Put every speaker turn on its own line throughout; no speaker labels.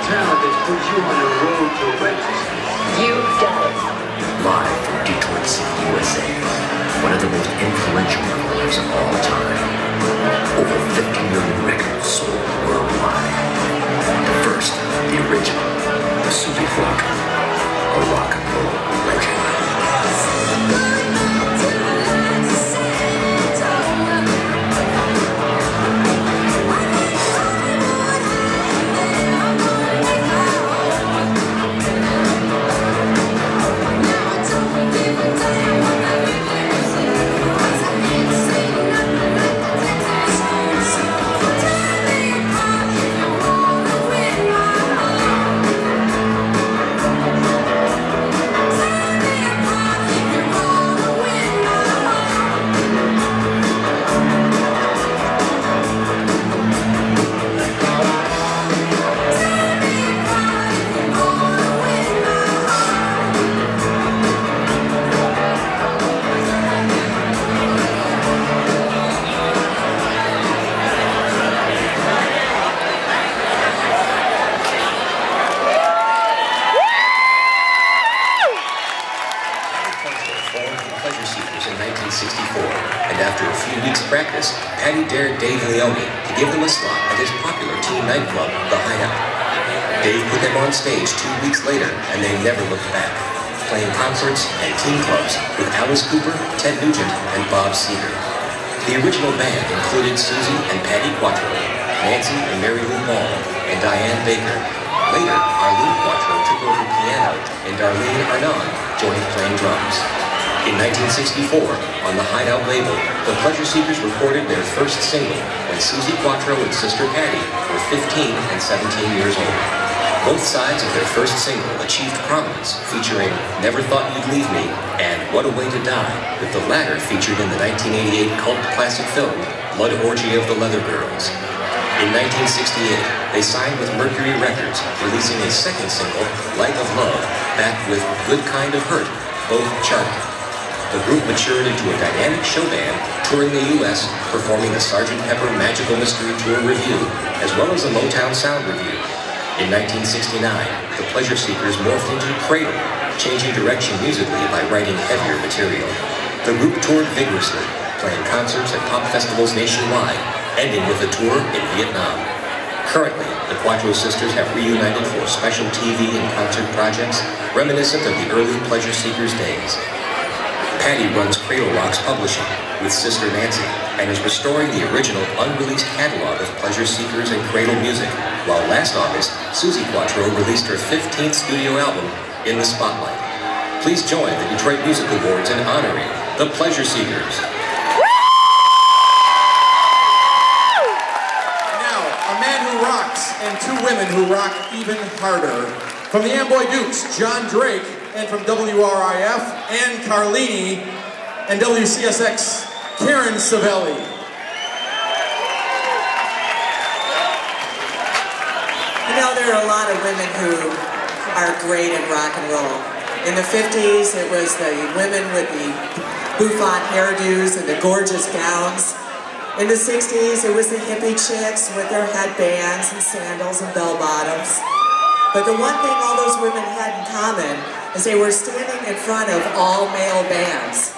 talent that's put you on the road to riches.
You've done it.
Live from Detroit City, USA, one of the most influential recorders of all time. Over 50 million records sold worldwide. The first, the original, the Susie Quatro, a rock and roll legend. Give them a slot at his popular teen nightclub, The Hideout. Dave put them on stage 2 weeks later, and they never looked back, playing concerts and teen clubs with Alice Cooper, Ted Nugent, and Bob Seger. The original band included Susie and Patty Quatro, Nancy and Mary Lou Ball, and Diane Baker. Later, Arlene Quatro took over piano, and Darline Arnone joined playing drums. In 1964, on the Hideout label, the Pleasure Seekers recorded their first single when Susie Quatro and sister Patty were 15 and 17 years old. Both sides of their first single achieved prominence, featuring Never Thought You'd Leave Me and What a Way to Die, with the latter featured in the 1988 cult classic film Blood Orgy of the Leather Girls. In 1968, they signed with Mercury Records, releasing a second single, Light of Love, backed with Good Kind of Hurt, both charting. The group matured into a dynamic show band, touring the U.S., performing the Sgt. Pepper Magical Mystery Tour Review, as well as a Motown Sound Review. In 1969, the Pleasure Seekers morphed into Cradle, changing direction musically by writing heavier material. The group toured vigorously, playing concerts at pop festivals nationwide, ending with a tour in Vietnam. Currently, the Quatro sisters have reunited for special TV and concert projects reminiscent of the early Pleasure Seekers days. Patty runs Cradle Rock's publishing with sister Nancy and is restoring the original unreleased catalog of Pleasure Seekers and Cradle music, while last August, Susie Quatro released her 15th studio album, In the Spotlight. Please join the Detroit Music Awards in honoring the Pleasure Seekers.
Now, a man who rocks and two women who rock even harder. From the Amboy Dukes, John Drake, and from WRIF, Ann Carlini, and WCSX, Karen Savelli.
You know, there are a lot of women who are great at rock and roll. In the 50s, it was the women with the bouffant hairdos and the gorgeous gowns. In the 60s, it was the hippie chicks with their headbands and sandals and bell-bottoms. But the one thing all those women had in common is they were standing in front of all-male bands.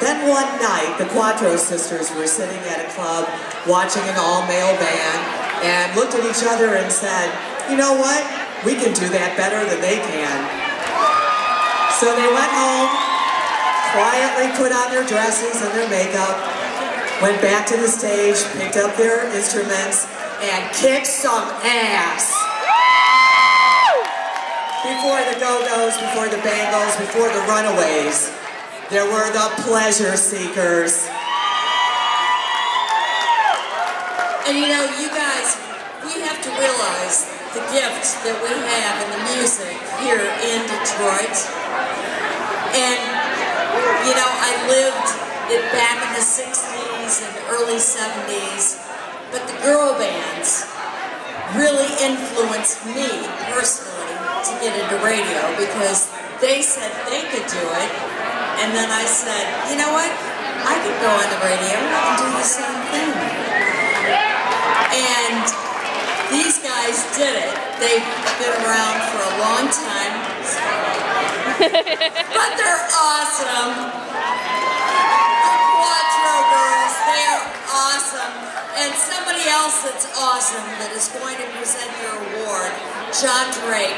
Then one night, the Quatro sisters were sitting at a club watching an all-male band and looked at each other and said, you know what? We can do that better than they can. So they went home, quietly put on their dresses and their makeup, went back to the stage, picked up their instruments, and kicked some ass. Before the Go-Go's, before the Bangles, before the Runaways, there were the Pleasure Seekers.
And you know, you guys, we have to realize the gift that we have in the music here in Detroit. And, you know, I lived it back in the 60s and early 70s, but the girl bands really influenced me personally to get into radio because they said they could do it, and then I said, you know what, I could go on the radio and do the same thing. And these guys guys did it. They've been around for a long time. But they're awesome. The Quatro girls, they are awesome. And somebody else that's awesome that is going to present their award, John Drake.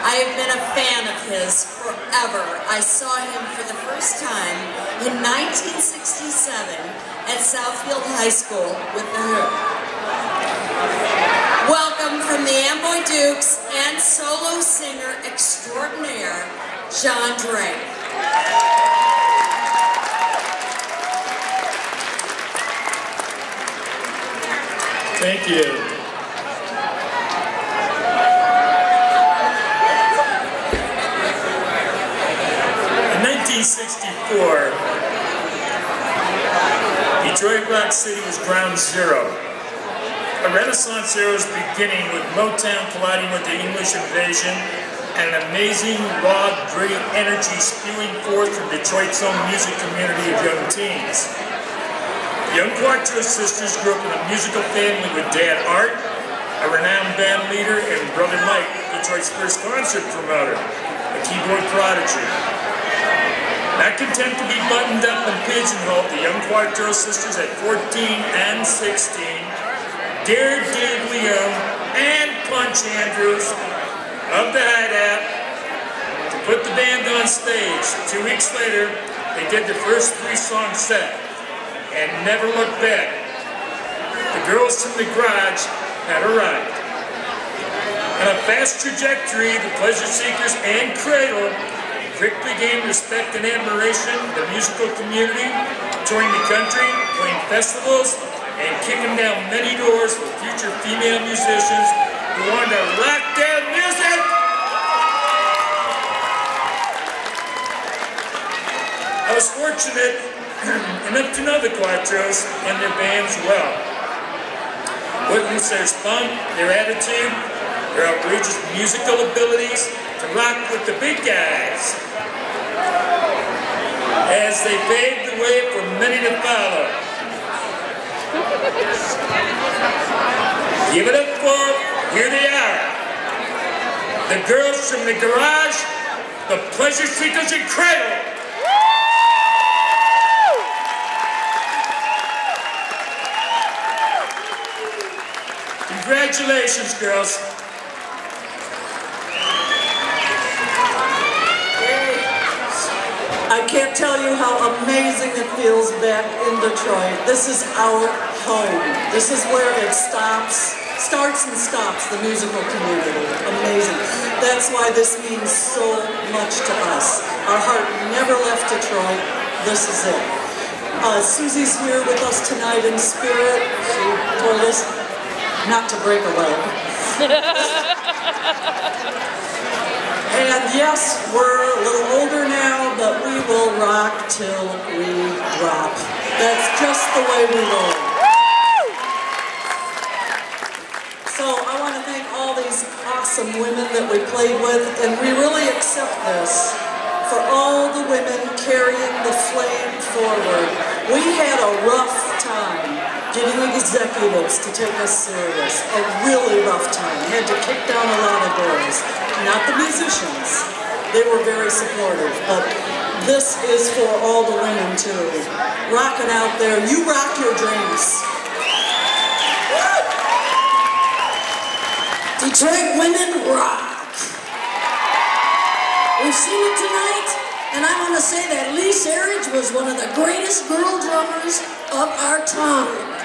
I have been a fan of his forever. I saw him for the first time in 1967 at Southfield High School with the Who. Welcome from the Amboy Dukes and solo singer extraordinaire, John Drake.
Thank you. In 1964, Detroit Rock City was ground zero. A Renaissance era was beginning with Motown colliding with the English invasion and an amazing, raw, gritty energy spewing forth from Detroit's own music community of young teens. The young Quatro sisters grew up in a musical family with Dad Art, a renowned band leader, and Brother Mike, Detroit's first concert promoter, a keyboard prodigy. Not content to be buttoned up and pigeonholed, the young Quatro sisters at 14 and 16 dared Dave Leone and Punch Andrews of the Hideout to put the band on stage. 2 weeks later, they did the first 3-song set and never looked back. The girls from the garage had arrived. On a fast trajectory, the Pleasure Seekers and Cradle quickly gained respect and admiration of the musical community, touring the country, playing festivals, and kicking down many doors for future female musicians who wanted to rock their music. I was fortunate enough to know the Quatros and their bands well. Witness their spunk, their attitude, their outrageous musical abilities to rock with the big guys as they paved the way for many to follow. Give it up for, here they are, the girls from the garage, the Pleasure Seekers and Cradle. Congratulations, girls.
I can't tell you how amazing it feels back in Detroit. This is our home. This is where it starts and stops, the musical community. Amazing. That's why this means so much to us. Our heart never left Detroit. This is it. Susie's here with us tonight in spirit. She told us not to break a leg. And yes, we're a little older now, but we will rock till we drop. That's just the way we roll. So I want to thank all these awesome women that we played with, and we really accept this for all the women carrying the flame forward. We had a rough time getting executives to take us serious. A really rough time. Had to kick down a lot of doors. Not the musicians. They were very supportive, but this is for all the women too. Rocking out there. You rock your dreams.
Detroit women rock. We've seen it tonight, and I want to say that Serridge was one of the greatest girl drummers of our time.